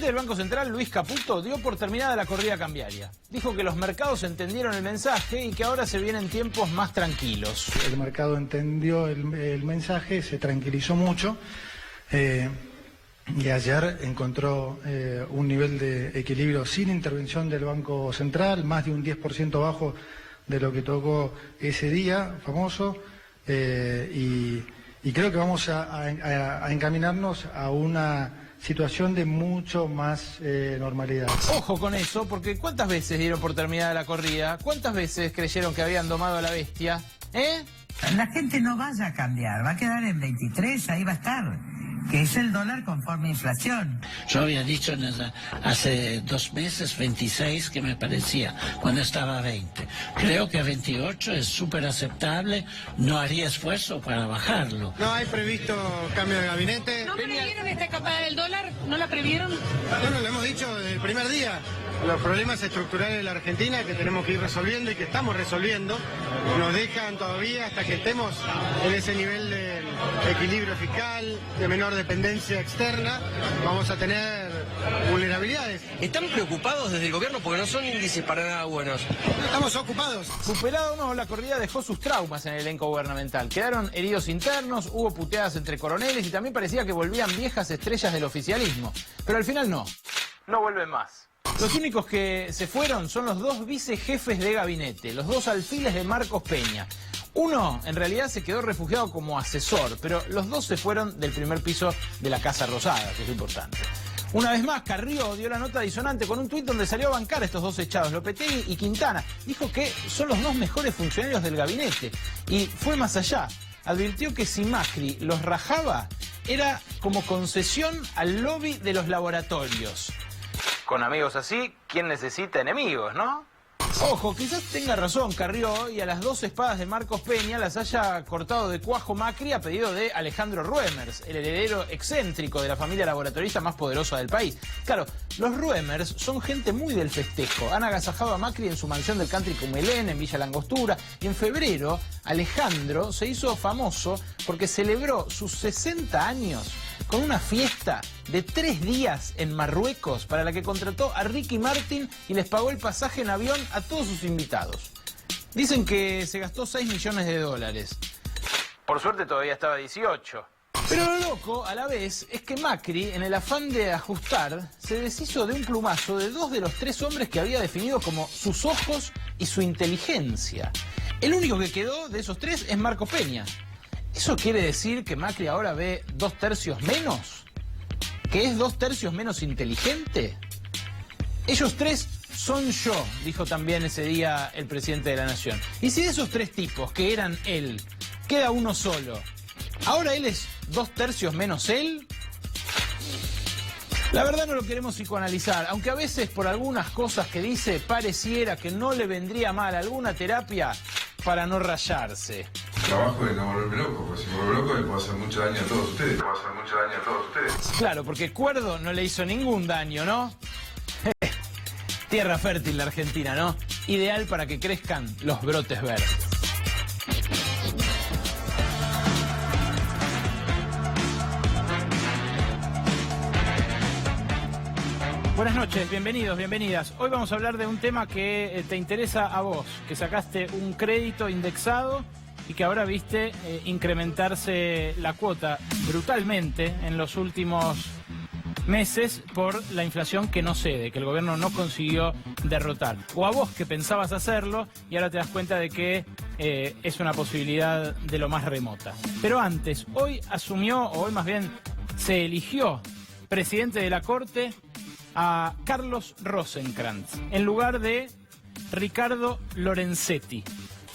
presidente del Banco Central, Luis Caputo, dio por terminada la corrida cambiaria. Dijo que los mercados entendieron el mensaje y que ahora se vienen tiempos más tranquilos. El mercado entendió el mensaje, se tranquilizó mucho y ayer encontró un nivel de equilibrio sin intervención del Banco Central, más de un 10% bajo de lo que tocó ese día famoso, y creo que vamos a encaminarnos a una situación de mucho más normalidad. Ojo con eso, porque ¿cuántas veces dieron por terminada la corrida? ¿Cuántas veces creyeron que habían domado a la bestia? La gente no vaya a cambiar, va a quedar en 23, ahí va a estar, que es el dólar conforme inflación. Yo había dicho hace 2 meses 26 que me parecía, cuando estaba a 20. Creo que a 28 es súper aceptable, no haría esfuerzo para bajarlo. No hay previsto cambio de gabinete. ¿No previeron esta escapada del dólar? ¿No la previeron? Bueno, lo hemos dicho desde el primer día. Los problemas estructurales de la Argentina que tenemos que ir resolviendo y que estamos resolviendo nos dejan todavía hasta que estemos en ese nivel de equilibrio fiscal, de menor dependencia externa, vamos a tener vulnerabilidades. ¿Están preocupados desde el gobierno porque no son índices para nada buenos? Estamos ocupados. Superado o no, la corrida dejó sus traumas en el elenco gubernamental. Quedaron heridos internos, hubo puteadas entre coroneles y también parecía que volvían viejas estrellas del oficialismo. Pero al final no vuelven más. Los únicos que se fueron son los 2 vicejefes de gabinete, los 2 alfiles de Marcos Peña. Uno, en realidad, se quedó refugiado como asesor, pero los 2 se fueron del primer piso de la Casa Rosada, que es importante. Una vez más, Carrió dio la nota disonante con un tuit donde salió a bancar a estos 2 echados, Lopetegui y Quintana. Dijo que son los 2 mejores funcionarios del gabinete. Y fue más allá. Advirtió que si Macri los rajaba, era como concesión al lobby de los laboratorios. Con amigos así, ¿quién necesita enemigos, no? Ojo, quizás tenga razón Carrió y a las 2 espadas de Marcos Peña las haya cortado de cuajo Macri a pedido de Alejandro Ruemers, el heredero excéntrico de la familia laboratorista más poderosa del país. Claro, los Ruemers son gente muy del festejo. Han agasajado a Macri en su mansión del country Cumelén, en Villa Langostura. Y en febrero, Alejandro se hizo famoso porque celebró sus 60 años con una fiesta de 3 días en Marruecos para la que contrató a Ricky Martin y les pagó el pasaje en avión a todos sus invitados. Dicen que se gastó 6 millones de dólares. Por suerte todavía estaba 18. Pero lo loco, a la vez, es que Macri, en el afán de ajustar, se deshizo de un plumazo de 2 de los 3 hombres que había definido como sus ojos y su inteligencia. El único que quedó de esos 3 es Marcos Peña. ¿Eso quiere decir que Macri ahora ve 2/3 menos? ¿Que es 2/3 menos inteligente? Ellos 3 son yo, dijo también ese día el presidente de la Nación. Y si de esos 3 tipos, que eran él, queda uno solo, ¿ahora él es 2/3 menos él? La verdad no lo queremos psicoanalizar, aunque a veces por algunas cosas que dice pareciera que no le vendría mal alguna terapia para no rayarse. Trabajo de no volverme loco, porque si me vuelvo loco le puedo hacer mucho daño a todos ustedes. Claro, porque Cuerdo no le hizo ningún daño, ¿no? Tierra fértil la Argentina, ¿no? Ideal para que crezcan los brotes verdes. Buenas noches, bienvenidos, bienvenidas. Hoy vamos a hablar de un tema que te interesa a vos, que sacaste un crédito indexado y que ahora viste incrementarse la cuota brutalmente en los últimos meses por la inflación que no cede, que el gobierno no consiguió derrotar. O a vos que pensabas hacerlo y ahora te das cuenta de que es una posibilidad de lo más remota. Pero antes, hoy asumió, o hoy más bien se eligió presidente de la Corte a Carlos Rosenkrantz, en lugar de Ricardo Lorenzetti.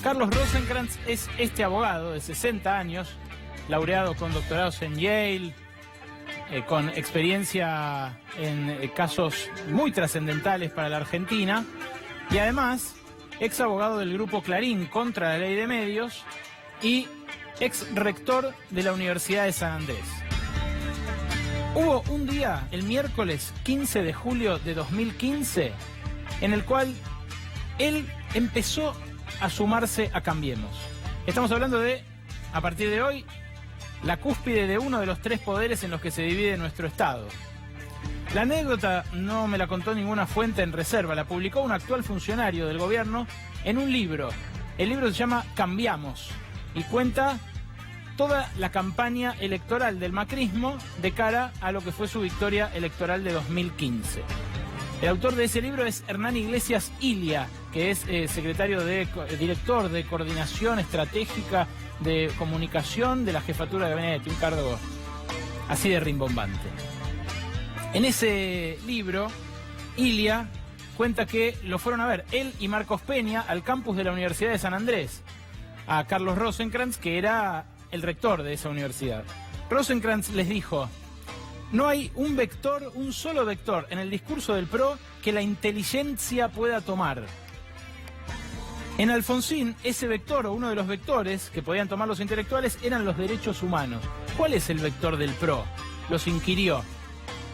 Carlos Rosenkrantz es este abogado de 60 años, laureado con doctorados en Yale, con experiencia en casos muy trascendentales para la Argentina, y además ex abogado del grupo Clarín contra la ley de medios y ex rector de la Universidad de San Andrés. Hubo un día, el miércoles 15 de julio de 2015, en el cual él empezó a sumarse a Cambiemos. Estamos hablando de, a partir de hoy, la cúspide de uno de los 3 poderes en los que se divide nuestro Estado. La anécdota no me la contó ninguna fuente en reserva, la publicó un actual funcionario del gobierno en un libro. El libro se llama Cambiamos y cuenta toda la campaña electoral del macrismo de cara a lo que fue su victoria electoral de 2015. El autor de ese libro es Hernán Iglesias Ilia, que es director de Coordinación Estratégica de Comunicación de la Jefatura de Gabinete, un cargo así de rimbombante. En ese libro, Ilia cuenta que lo fueron a ver él y Marcos Peña al campus de la Universidad de San Andrés, a Carlos Rosenkrantz, que era el rector de esa universidad. Rosenkrantz les dijo: no hay un solo vector en el discurso del PRO que la inteligencia pueda tomar. En Alfonsín, ese vector o uno de los vectores que podían tomar los intelectuales eran los derechos humanos. ¿Cuál es el vector del PRO? Los inquirió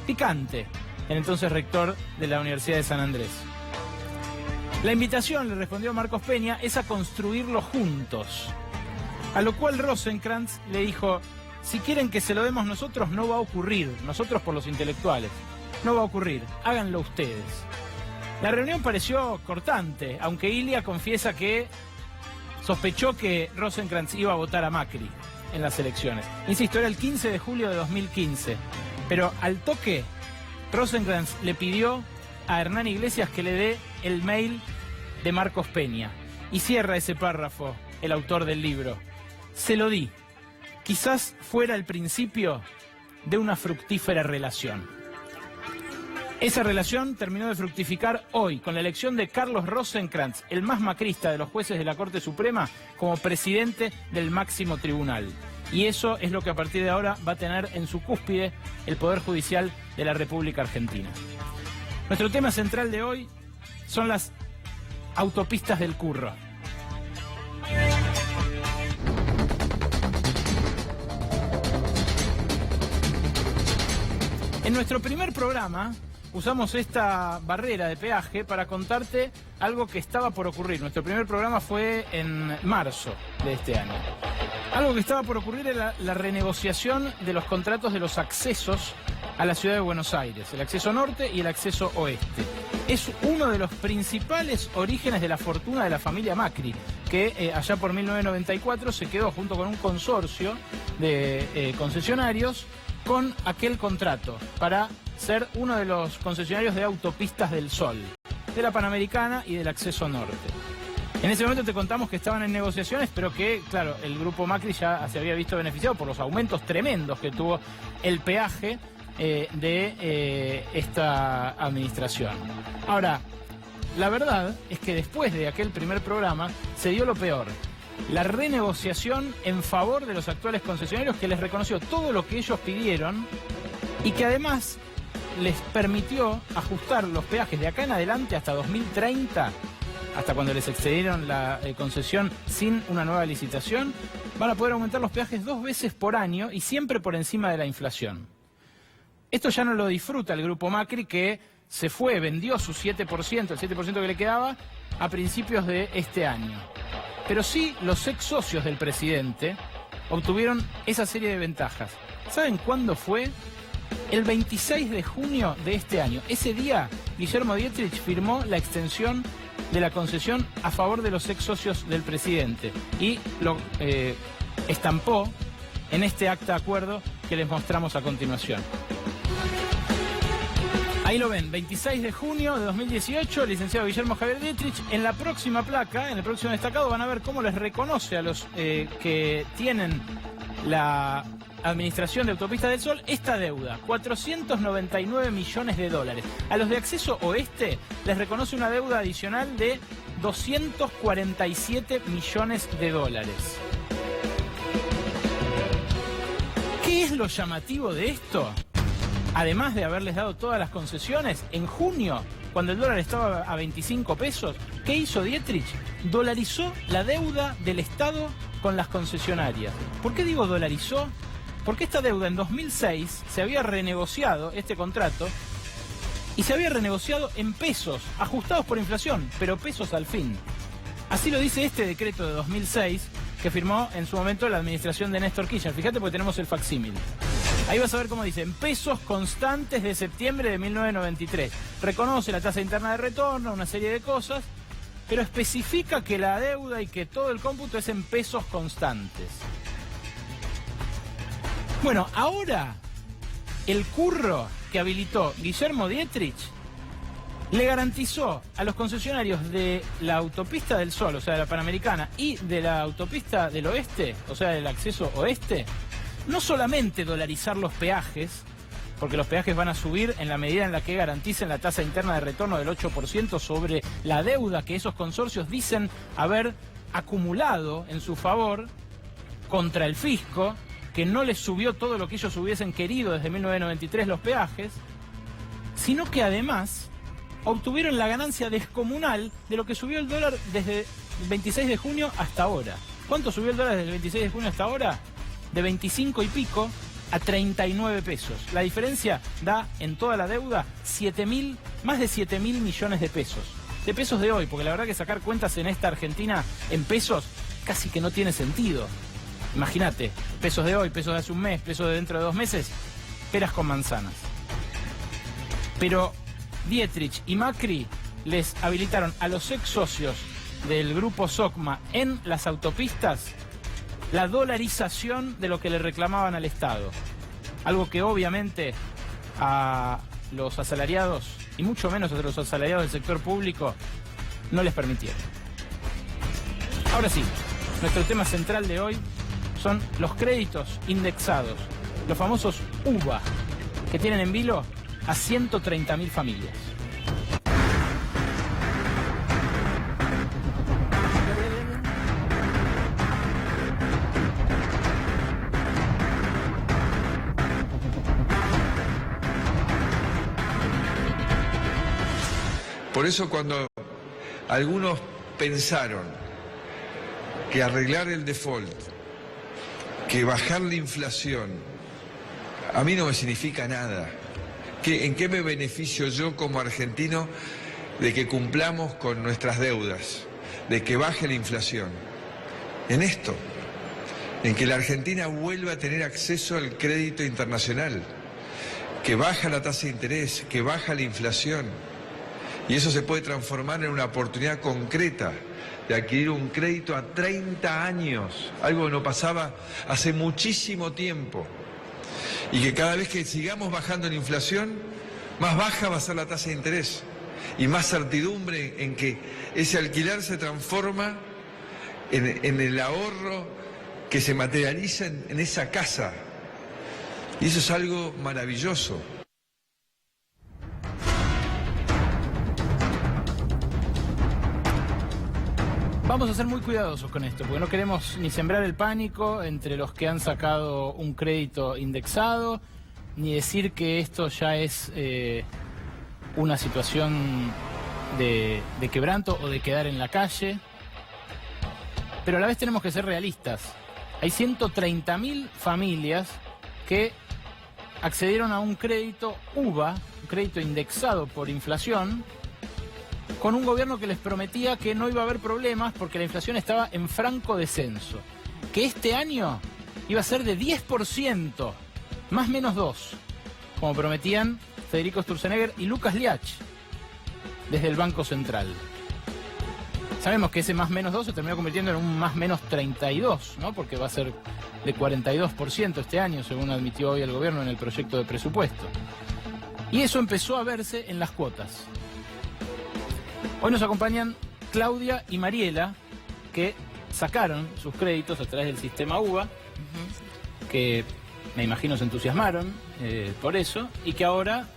Picante, el entonces rector de la Universidad de San Andrés. La invitación, le respondió Marcos Peña, es a construirlo juntos. A lo cual Rosenkrantz le dijo: si quieren que se lo demos nosotros, no va a ocurrir. Nosotros por los intelectuales. No va a ocurrir. Háganlo ustedes. La reunión pareció cortante, aunque Ilia confiesa que sospechó que Rosenkrantz iba a votar a Macri en las elecciones. Insisto, era el 15 de julio de 2015. Pero al toque, Rosenkrantz le pidió a Hernán Iglesias que le dé el mail de Marcos Peña. Y cierra ese párrafo el autor del libro: se lo di. Quizás fuera el principio de una fructífera relación. Esa relación terminó de fructificar hoy con la elección de Carlos Rosenkrantz, el más macrista de los jueces de la Corte Suprema, como presidente del máximo tribunal. Y eso es lo que a partir de ahora va a tener en su cúspide el Poder Judicial de la República Argentina. Nuestro tema central de hoy son las autopistas del curro. En nuestro primer programa usamos esta barrera de peaje para contarte algo que estaba por ocurrir. Nuestro primer programa fue en marzo de este año. Algo que estaba por ocurrir era la renegociación de los contratos de los accesos a la ciudad de Buenos Aires, el acceso norte y el acceso oeste. Es uno de los principales orígenes de la fortuna de la familia Macri, que allá por 1994 se quedó junto con un consorcio de concesionarios con aquel contrato para ser uno de los concesionarios de autopistas del Sol, de la Panamericana y del acceso norte. En ese momento te contamos que estaban en negociaciones, pero que, claro, el grupo Macri ya se había visto beneficiado por los aumentos tremendos que tuvo el peaje de esta administración. Ahora, la verdad es que después de aquel primer programa se dio lo peor: la renegociación en favor de los actuales concesionarios, que les reconoció todo lo que ellos pidieron y que además les permitió ajustar los peajes de acá en adelante hasta 2030, hasta cuando les excedieron la concesión sin una nueva licitación. Van a poder aumentar los peajes 2 veces por año y siempre por encima de la inflación. Esto ya no lo disfruta el grupo Macri, que se fue, vendió su 7%, el 7% que le quedaba, a principios de este año. Pero sí, los ex socios del presidente obtuvieron esa serie de ventajas. ¿Saben cuándo fue? El 26 de junio de este año. Ese día, Guillermo Dietrich firmó la extensión de la concesión a favor de los ex socios del presidente y lo estampó en este acta de acuerdo que les mostramos a continuación. Ahí lo ven, 26 de junio de 2018, el licenciado Guillermo Javier Dietrich. En la próxima placa, en el próximo destacado, van a ver cómo les reconoce a los que tienen la Administración de Autopistas del Sol esta deuda: 499 millones de dólares. A los de acceso oeste les reconoce una deuda adicional de 247 millones de dólares. ¿Qué es lo llamativo de esto? Además de haberles dado todas las concesiones, en junio, cuando el dólar estaba a 25 pesos, ¿qué hizo Dietrich? Dolarizó la deuda del Estado con las concesionarias. ¿Por qué digo dolarizó? Porque esta deuda en 2006 se había renegociado, este contrato, y se había renegociado en pesos, ajustados por inflación, pero pesos al fin. Así lo dice este decreto de 2006 que firmó en su momento la administración de Néstor Kirchner. Fíjate, porque tenemos el facsímil. Ahí vas a ver cómo dice, en pesos constantes de septiembre de 1993. Reconoce la tasa interna de retorno, una serie de cosas, pero especifica que la deuda y que todo el cómputo es en pesos constantes. Bueno, ahora el curro que habilitó Guillermo Dietrich le garantizó a los concesionarios de la autopista del Sol, o sea, de la Panamericana, y de la autopista del Oeste, o sea, del acceso oeste, no solamente dolarizar los peajes, porque los peajes van a subir en la medida en la que garanticen la tasa interna de retorno del 8% sobre la deuda que esos consorcios dicen haber acumulado en su favor contra el fisco, que no les subió todo lo que ellos hubiesen querido desde 1993 los peajes, sino que además obtuvieron la ganancia descomunal de lo que subió el dólar desde el 26 de junio hasta ahora. ¿Cuánto subió el dólar desde el 26 de junio hasta ahora? De 25 y pico a 39 pesos. La diferencia da en toda la deuda más de 7.000 millones de pesos. De pesos de hoy, porque la verdad que sacar cuentas en esta Argentina en pesos casi que no tiene sentido. Imagínate, pesos de hoy, pesos de hace un mes, pesos de dentro de 2 meses, peras con manzanas. Pero Dietrich y Macri les habilitaron a los ex socios del grupo SOCMA en las autopistas la dolarización de lo que le reclamaban al Estado. Algo que obviamente a los asalariados, y mucho menos a los asalariados del sector público, no les permitieron. Ahora sí, nuestro tema central de hoy son los créditos indexados, los famosos UVA, que tienen en vilo a 130.000 familias. Por eso cuando algunos pensaron que arreglar el default, que bajar la inflación, a mí no me significa nada. ¿En qué me beneficio yo como argentino de que cumplamos con nuestras deudas, de que baje la inflación? En esto, en que la Argentina vuelva a tener acceso al crédito internacional, que baja la tasa de interés, que baja la inflación. Y eso se puede transformar en una oportunidad concreta de adquirir un crédito a 30 años, algo que no pasaba hace muchísimo tiempo. Y que cada vez que sigamos bajando la inflación, más baja va a ser la tasa de interés y más certidumbre en que ese alquiler se transforma en el ahorro que se materializa en esa casa. Y eso es algo maravilloso. Vamos a ser muy cuidadosos con esto, porque no queremos ni sembrar el pánico entre los que han sacado un crédito indexado, ni decir que esto ya es una situación de quebranto o de quedar en la calle. Pero a la vez tenemos que ser realistas. Hay 130.000 familias que accedieron a un crédito UVA, un crédito indexado por inflación, con un gobierno que les prometía que no iba a haber problemas porque la inflación estaba en franco descenso. Que este año iba a ser de 10%, más menos 2, como prometían Federico Sturzenegger y Lucas Liach, desde el Banco Central. Sabemos que ese más menos 2 se terminó convirtiendo en un más menos 32, ¿no? Porque va a ser de 42% este año, según admitió hoy el gobierno en el proyecto de presupuesto. Y eso empezó a verse en las cuotas. Hoy nos acompañan Claudia y Mariela, que sacaron sus créditos a través del sistema UVA, que me imagino se entusiasmaron por eso, y que ahora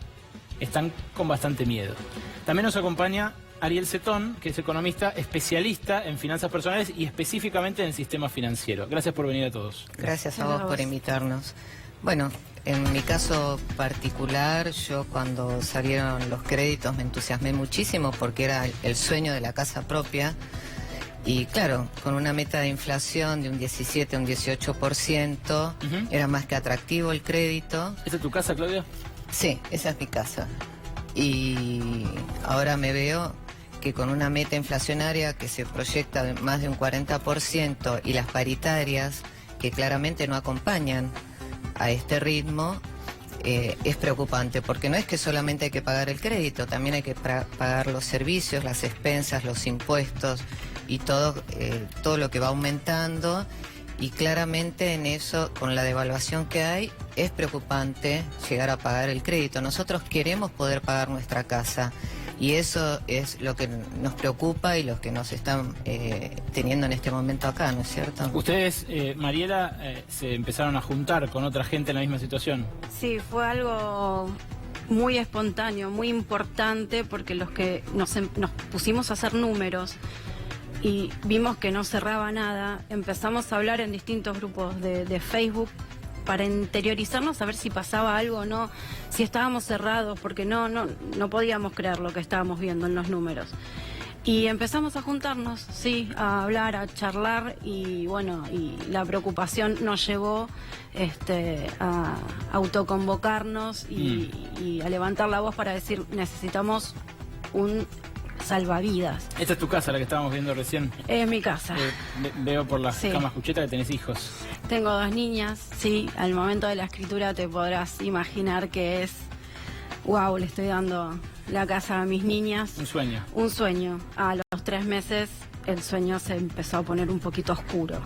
están con bastante miedo. También nos acompaña Ariel Cetón, que es economista especialista en finanzas personales y específicamente en el sistema financiero. Gracias por venir a todos. Gracias a vos por invitarnos. Bueno, en mi caso particular, yo cuando salieron los créditos me entusiasmé muchísimo porque era el sueño de la casa propia. Y claro, con una meta de inflación de un 17, un 18%, era más que atractivo el crédito. ¿Esa es tu casa, Claudia? Sí, esa es mi casa. Y ahora me veo que con una meta inflacionaria que se proyecta de más de un 40% y las paritarias que claramente no acompañan a este ritmo, es preocupante, porque no es que solamente hay que pagar el crédito, también hay que pagar los servicios, las expensas, los impuestos y todo lo que va aumentando, y claramente en eso, con la devaluación que hay, es preocupante llegar a pagar el crédito. Nosotros queremos poder pagar nuestra casa, y eso es lo que nos preocupa y lo que nos están teniendo en este momento acá, ¿no es cierto? Ustedes, Mariela, se empezaron a juntar con otra gente en la misma situación. Sí, fue algo muy espontáneo, muy importante, porque los que nos pusimos a hacer números y vimos que no cerraba nada, empezamos a hablar en distintos grupos de Facebook para interiorizarnos, a ver si pasaba algo o no, si estábamos cerrados, porque no podíamos creer lo que estábamos viendo en los números. Y empezamos a juntarnos, sí, a hablar, a charlar, y bueno, y la preocupación nos llevó a autoconvocarnos y a levantar la voz para decir, necesitamos un salvavidas. Esta es tu casa, la que estábamos viendo recién. Es mi casa. Veo por las Sí. camas cuchetas que tenés hijos. Tengo 2 niñas, sí, al momento de la escritura te podrás imaginar que es, wow, le estoy dando la casa a mis niñas. Un sueño. Un sueño. A los 3 meses el sueño se empezó a poner un poquito oscuro.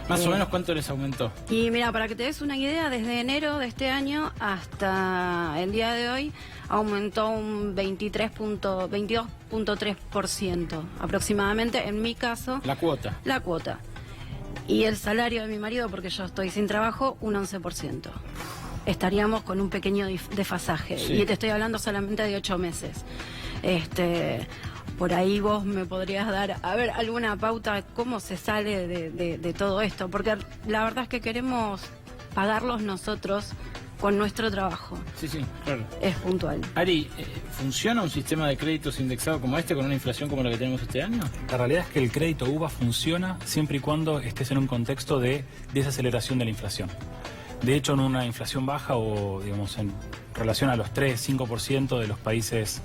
Más o menos, ¿cuánto les aumentó? Y mira, para que te des una idea, desde enero de este año hasta el día de hoy aumentó un 22.3% aproximadamente, en mi caso. La cuota. La cuota. Y el salario de mi marido, porque yo estoy sin trabajo, un 11%. Estaríamos con un pequeño desfasaje. Sí. Y te estoy hablando solamente de 8 meses. Por ahí vos me podrías dar, a ver, alguna pauta, cómo se sale de todo esto. Porque la verdad es que queremos pagarlos nosotros con nuestro trabajo. Sí, sí, claro. Es puntual. Ari, ¿funciona un sistema de créditos indexado como este con una inflación como la que tenemos este año? La realidad es que el crédito UVA funciona siempre y cuando estés en un contexto de desaceleración de la inflación. De hecho, en una inflación baja o, digamos, en relación a los 3-5% de los países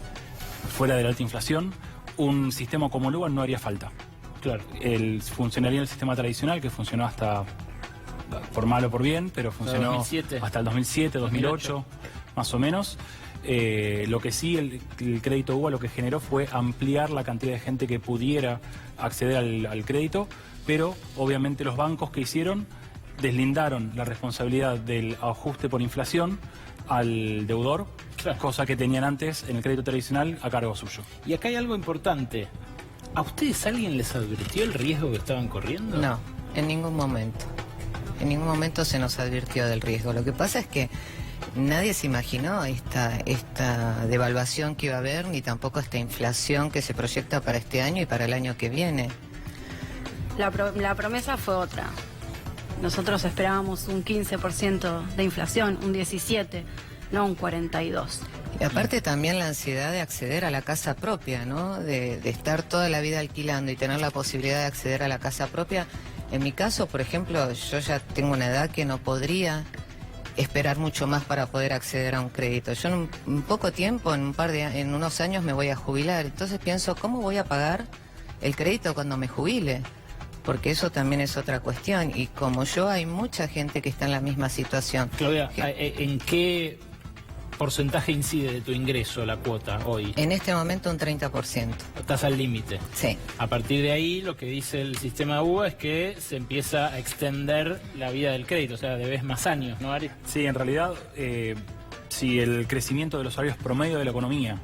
fuera de la alta inflación, un sistema como el UVA no haría falta. Claro. Funcionaría el sistema tradicional, que funcionó hasta, por mal o por bien, pero funcionó 2007. hasta el 2007, 2008, más o menos. Lo que sí, el crédito UVA lo que generó fue ampliar la cantidad de gente que pudiera acceder al crédito, pero obviamente los bancos que hicieron deslindaron la responsabilidad del ajuste por inflación al deudor, claro, cosa que tenían antes en el crédito tradicional a cargo suyo. Y acá hay algo importante. ¿A ustedes alguien les advirtió el riesgo que estaban corriendo? No, en ningún momento. En ningún momento se nos advirtió del riesgo. Lo que pasa es que nadie se imaginó esta devaluación que iba a haber, ni tampoco esta inflación que se proyecta para este año y para el año que viene. La promesa fue otra. Nosotros esperábamos un 15% de inflación, un 17%, no un 42%. Y aparte también la ansiedad de acceder a la casa propia, ¿no? De estar toda la vida alquilando y tener la posibilidad de acceder a la casa propia. En mi caso, por ejemplo, yo ya tengo una edad que no podría esperar mucho más para poder acceder a un crédito. Yo en un poco tiempo, en unos años me voy a jubilar. Entonces pienso, ¿cómo voy a pagar el crédito cuando me jubile? Porque eso también es otra cuestión. Y como yo, hay mucha gente que está en la misma situación. Claudia, ¿en qué porcentaje incide de tu ingreso la cuota hoy? En este momento un 30%. Estás al límite. Sí. A partir de ahí, lo que dice el sistema UVA es que se empieza a extender la vida del crédito, o sea, debes más años, ¿no, Ari? Sí, en realidad, si el crecimiento de los salarios promedio de la economía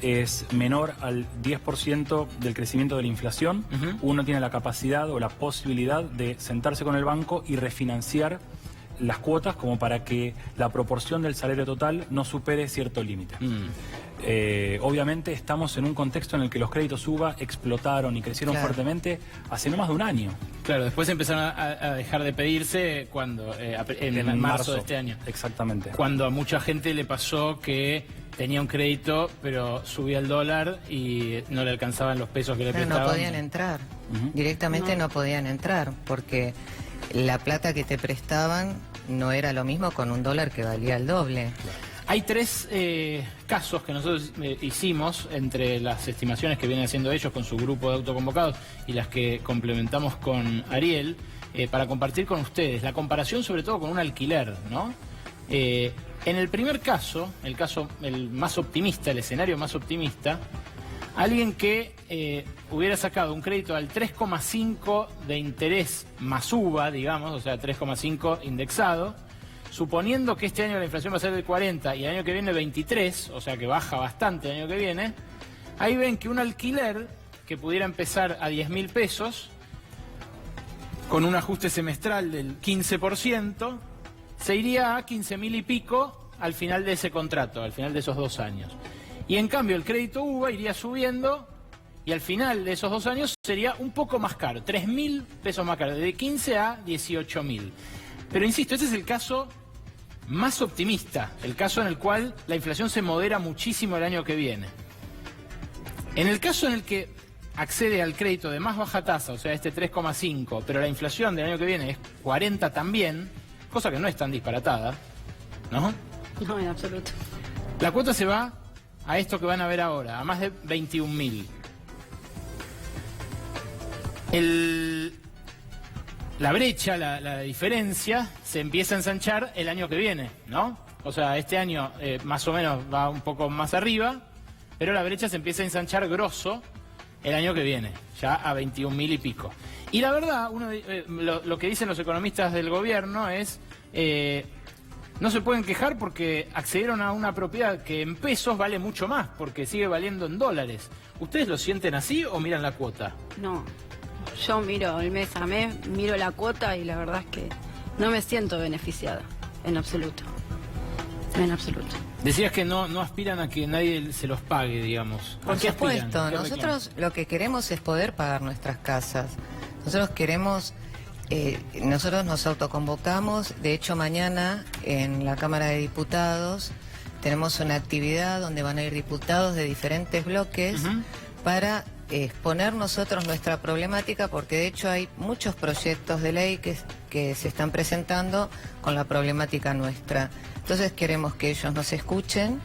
es menor al 10% del crecimiento de la inflación, uno tiene la capacidad o la posibilidad de sentarse con el banco y refinanciar las cuotas como para que la proporción del salario total no supere cierto límite. Obviamente estamos en un contexto en el que los créditos UVA explotaron y crecieron fuertemente hace no más de un año. Claro, después empezaron a dejar de pedirse cuando en marzo de este año. Exactamente. Cuando a mucha gente le pasó que tenía un crédito, pero subía el dólar y no le alcanzaban los pesos que le prestaban. No podían entrar, directamente no podían entrar, porque la plata que te prestaban no era lo mismo con un dólar que valía el doble. Hay 3 casos que nosotros hicimos entre las estimaciones que vienen haciendo ellos con su grupo de autoconvocados y las que complementamos con Ariel, para compartir con ustedes. La comparación sobre todo con un alquiler, ¿no? En el primer caso, el más optimista, el escenario más optimista, alguien que hubiera sacado un crédito al 3,5 de interés más UVA, digamos, o sea, 3,5 indexado, suponiendo que este año la inflación va a ser del 40 y el año que viene 23, o sea que baja bastante el año que viene, ahí ven que un alquiler que pudiera empezar a 10.000 pesos, con un ajuste semestral del 15%, se iría a 15.000 y pico al final de ese contrato, al final de esos 2 años. Y en cambio el crédito UVA iría subiendo y al final de esos 2 años sería un poco más caro, 3.000 pesos más caro, de 15 a 18.000. Pero insisto, este es el caso más optimista, el caso en el cual la inflación se modera muchísimo el año que viene. En el caso en el que accede al crédito de más baja tasa, o sea, este 3,5, pero la inflación del año que viene es 40 también, cosa que no es tan disparatada, ¿no? No, en absoluto. La cuota se va a esto que van a ver ahora, a más de 21.000. La brecha, la diferencia, se empieza a ensanchar el año que viene, ¿no? O sea, este año más o menos va un poco más arriba, pero la brecha se empieza a ensanchar grosso el año que viene, ya a 21.000 y pico. Y la verdad, lo que dicen los economistas del gobierno es, no se pueden quejar porque accedieron a una propiedad que en pesos vale mucho más, porque sigue valiendo en dólares. ¿Ustedes lo sienten así o miran la cuota? No, yo miro el mes a mes, miro la cuota y la verdad es que no me siento beneficiada, en absoluto. En absoluto. Decías que no aspiran a que nadie se los pague, digamos. Por supuesto, nosotros lo que queremos es poder pagar nuestras casas. Nosotros queremos, nosotros nos autoconvocamos, de hecho mañana en la Cámara de Diputados tenemos una actividad donde van a ir diputados de diferentes bloques para exponer nosotros nuestra problemática, porque de hecho hay muchos proyectos de ley que se están presentando con la problemática nuestra. Entonces queremos que ellos nos escuchen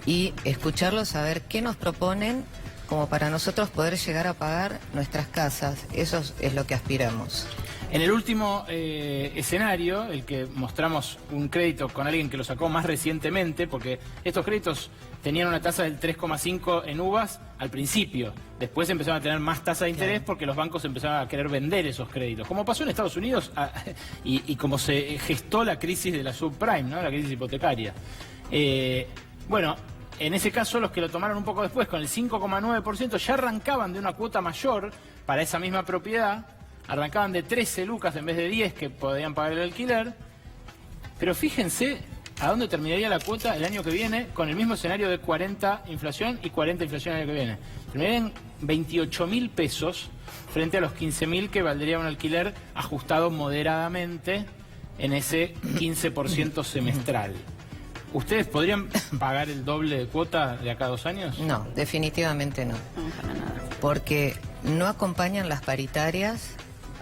y escucharlos, a ver qué nos proponen como para nosotros poder llegar a pagar nuestras casas. Eso es lo que aspiramos. En el último escenario, el que mostramos un crédito con alguien que lo sacó más recientemente, porque estos créditos tenían una tasa del 3,5 en uvas al principio. Después empezaron a tener más tasa de interés porque los bancos empezaron a querer vender esos créditos. Como pasó en Estados Unidos y como se gestó la crisis de la subprime, ¿no? La crisis hipotecaria. Bueno, en ese caso los que lo tomaron un poco después, con el 5,9%, ya arrancaban de una cuota mayor para esa misma propiedad. Arrancaban de 13 lucas en vez de 10 que podían pagar el alquiler. Pero fíjense a dónde terminaría la cuota el año que viene con el mismo escenario de 40 inflación y 40 inflación el año que viene. Terminaría en 28.000 pesos frente a los 15.000 que valdría un alquiler ajustado moderadamente en ese 15% semestral. ¿Ustedes podrían pagar el doble de cuota de acá a 2 años? No, definitivamente no. No, para nada. Porque no acompañan las paritarias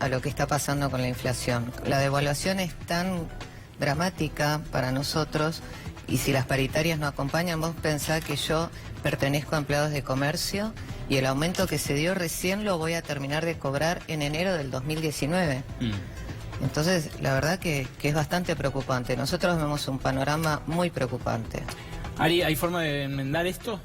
a lo que está pasando con la inflación. La devaluación es tan dramática para nosotros y si las paritarias no acompañan, vos pensás que yo pertenezco a empleados de comercio y el aumento que se dio recién lo voy a terminar de cobrar en enero del 2019. Entonces, la verdad que es bastante preocupante. Nosotros vemos un panorama muy preocupante. Ari, ¿hay forma de enmendar esto?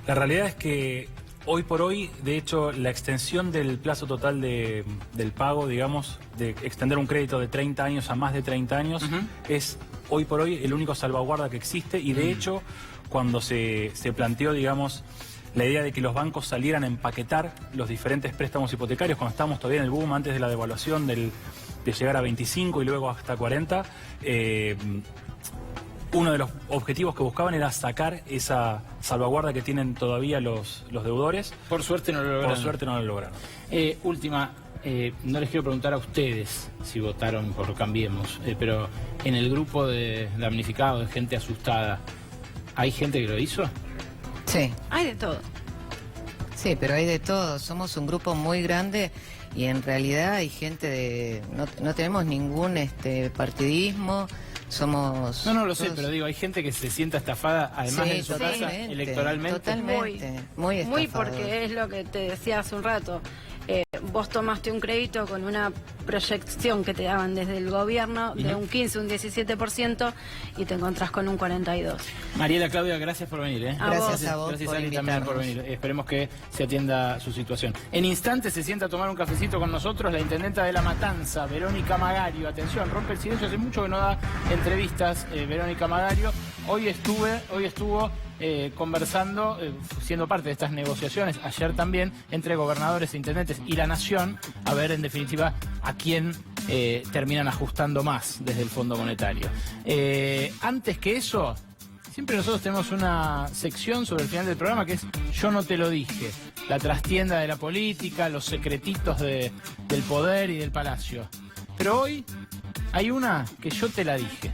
La realidad es que hoy por hoy, de hecho, la extensión del plazo total del pago, digamos, de extender un crédito de 30 años a más de 30 años, es hoy por hoy el único salvaguarda que existe y de hecho, cuando se planteó, digamos, la idea de que los bancos salieran a empaquetar los diferentes préstamos hipotecarios, cuando estábamos todavía en el boom antes de la devaluación de llegar a 25 y luego hasta 40, uno de los objetivos que buscaban era sacar esa salvaguarda que tienen todavía los deudores. Por suerte no lo lograron. Por suerte no lo lograron. Última, no les quiero preguntar a ustedes si votaron por Cambiemos, pero en el grupo de damnificados, de gente asustada, ¿hay gente que lo hizo? Sí. Hay de todo. Sí, pero hay de todo. Somos un grupo muy grande y en realidad hay gente de... No tenemos ningún partidismo. Somos... No lo sé, pero digo, hay gente que se sienta estafada, además de su casa, electoralmente. Totalmente, muy estafada. Muy porque es lo que te decía hace un rato. vos tomaste un crédito con una proyección que te daban desde el gobierno de un 15, un 17% y te encontrás con un 42%. Mariela, Claudia, gracias por venir. Gracias a vos gracias por a Ani también por venir. Esperemos que se atienda su situación. En instantes se sienta a tomar un cafecito con nosotros la intendenta de La Matanza, Verónica Magario. Atención, rompe el silencio, hace mucho que no da entrevistas Verónica Magario. Hoy estuvo conversando, siendo parte de estas negociaciones, ayer también, entre gobernadores e intendentes y la Nación, a ver en definitiva a quién terminan ajustando más desde el Fondo Monetario. Antes que eso, siempre nosotros tenemos una sección sobre el final del programa que es Yo no te lo dije, la trastienda de la política, los secretitos del poder y del palacio. Pero hoy hay una que yo te la dije.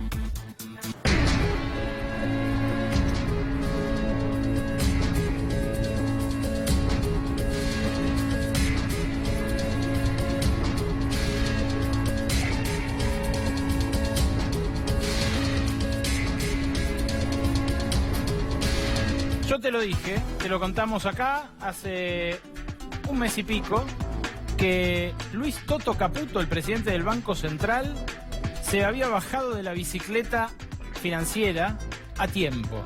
Yo te lo dije, te lo contamos acá hace un mes y pico, que Luis Toto Caputo, el presidente del Banco Central, se había bajado de la bicicleta financiera a tiempo.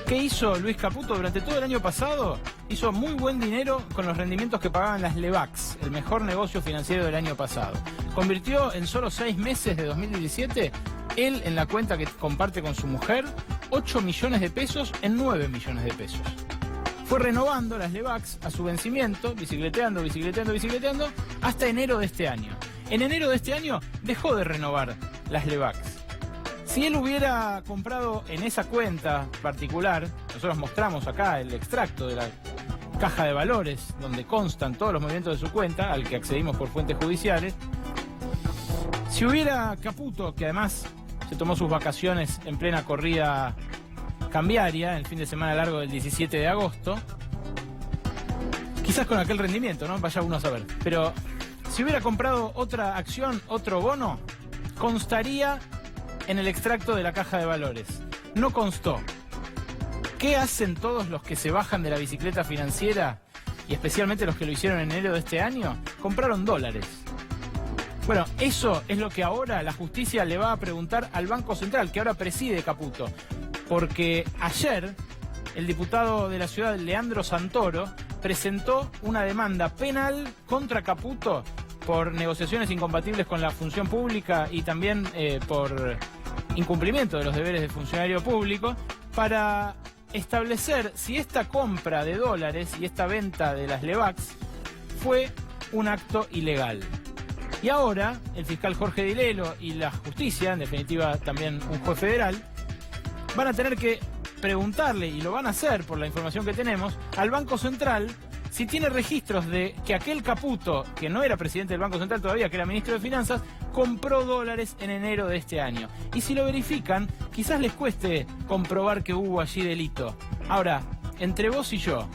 ¿Qué hizo Luis Caputo durante todo el año pasado? Hizo muy buen dinero con los rendimientos que pagaban las Lebacs, el mejor negocio financiero del año pasado. Convirtió en solo 6 meses de 2017, él en la cuenta que comparte con su mujer, 8 millones de pesos en 9 millones de pesos. Fue renovando las Lebacs a su vencimiento, bicicleteando, hasta enero de este año. En enero de este año dejó de renovar las Lebacs. Si él hubiera comprado en esa cuenta particular, nosotros mostramos acá el extracto de la caja de valores, donde constan todos los movimientos de su cuenta, al que accedimos por fuentes judiciales. Si hubiera Caputo, que además se tomó sus vacaciones en plena corrida cambiaria, el fin de semana largo del 17 de agosto, quizás con aquel rendimiento, ¿no? Vaya uno a saber. Pero si hubiera comprado otra acción, otro bono, constaría en el extracto de la caja de valores. No constó. ¿Qué hacen todos los que se bajan de la bicicleta financiera, y especialmente los que lo hicieron en enero de este año? Compraron dólares. Bueno, eso es lo que ahora la justicia le va a preguntar al Banco Central, que ahora preside Caputo. Porque ayer el diputado de la ciudad, Leandro Santoro, presentó una demanda penal contra Caputo por negociaciones incompatibles con la función pública y también por incumplimiento de los deberes de funcionario público, para establecer si esta compra de dólares y esta venta de las Lebacs fue un acto ilegal. Y ahora el fiscal Jorge Dilelo y la justicia, en definitiva también un juez federal, van a tener que preguntarle, y lo van a hacer por la información que tenemos, al Banco Central si tiene registros de que aquel Caputo, que no era presidente del Banco Central todavía, que era ministro de Finanzas, compró dólares en enero de este año. Y si lo verifican, quizás les cueste comprobar que hubo allí delito. Ahora, entre vos y yo,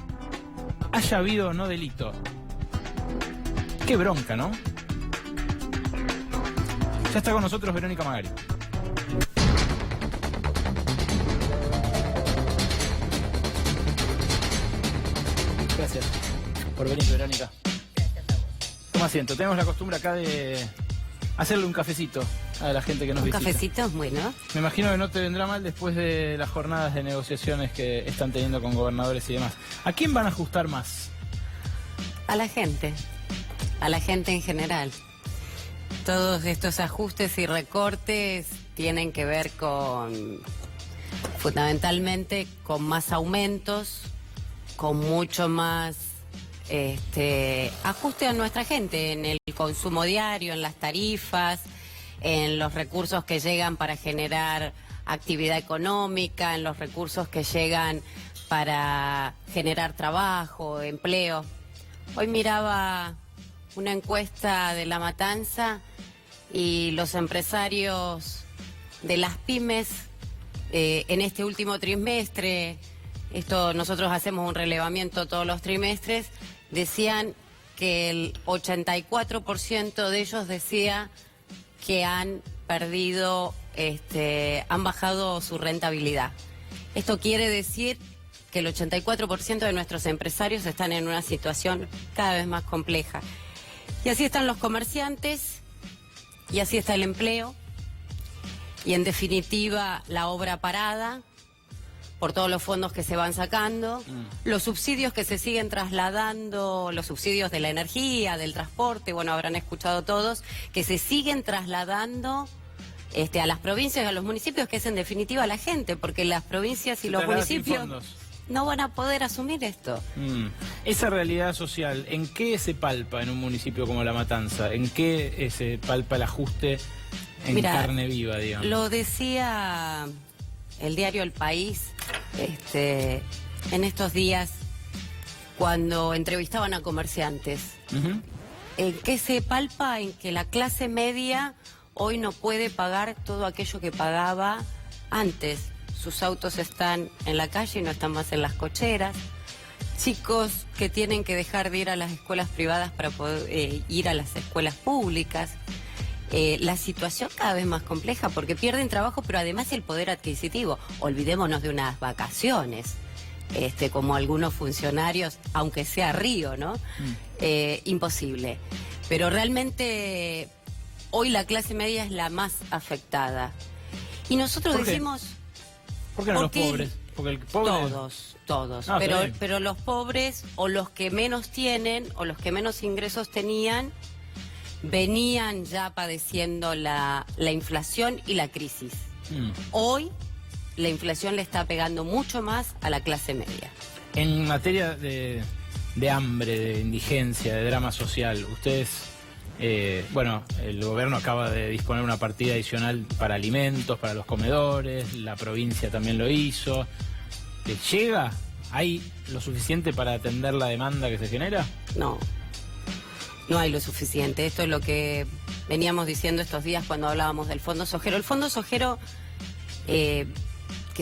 haya habido o no delito. Qué bronca, ¿no? Ya está con nosotros Verónica Magario. Gracias por venir, Verónica. Toma asiento. Tenemos la costumbre acá de hacerle un cafecito a la gente que nos visita. Un cafecito, bueno. Me imagino que no te vendrá mal después de las jornadas de negociaciones que están teniendo con gobernadores y demás. ¿A quién van a ajustar más? A la gente en general. Todos estos ajustes y recortes tienen que ver fundamentalmente con más aumentos, con mucho más ajuste a nuestra gente en el consumo diario, en las tarifas, en los recursos que llegan para generar actividad económica, en los recursos que llegan para generar trabajo, empleo. Hoy miraba una encuesta de La Matanza y los empresarios de las pymes en este último trimestre, nosotros hacemos un relevamiento todos los trimestres, decían que el 84% de ellos decía que han perdido, han bajado su rentabilidad. Esto quiere decir que el 84% de nuestros empresarios están en una situación cada vez más compleja. Y así están los comerciantes, y así está el empleo, y en definitiva la obra parada por todos los fondos que se van sacando, los subsidios que se siguen trasladando, los subsidios de la energía, del transporte, bueno, habrán escuchado todos, que se siguen trasladando a las provincias y a los municipios, que es en definitiva la gente, porque las provincias y los municipios no van a poder asumir esto. Esa realidad social, ¿en qué se palpa en un municipio como La Matanza? ¿En qué se palpa el ajuste en carne viva, digamos? Lo decía el diario El País en estos días cuando entrevistaban a comerciantes. ¿En qué se palpa? En que la clase media hoy no puede pagar todo aquello que pagaba antes. Sus autos están en la calle y no están más en las cocheras. Chicos que tienen que dejar de ir a las escuelas privadas para poder ir a las escuelas públicas. La situación cada vez más compleja porque pierden trabajo, pero además el poder adquisitivo. Olvidémonos de unas vacaciones, como algunos funcionarios, aunque sea Río, ¿no? Imposible. Pero realmente hoy la clase media es la más afectada. Y nosotros decimos... ¿Por qué no los pobres? Porque el pobre... Todos. No, pero los pobres, o los que menos tienen, o los que menos ingresos tenían, venían ya padeciendo la inflación y la crisis. Hoy la inflación le está pegando mucho más a la clase media. En materia de hambre, de indigencia, de drama social, ustedes... bueno, el gobierno acaba de disponer una partida adicional para alimentos, para los comedores, la provincia también lo hizo. ¿Llega? ¿Hay lo suficiente para atender la demanda que se genera? No hay lo suficiente. Esto es lo que veníamos diciendo estos días cuando hablábamos del Fondo Sojero. El Fondo Sojero, que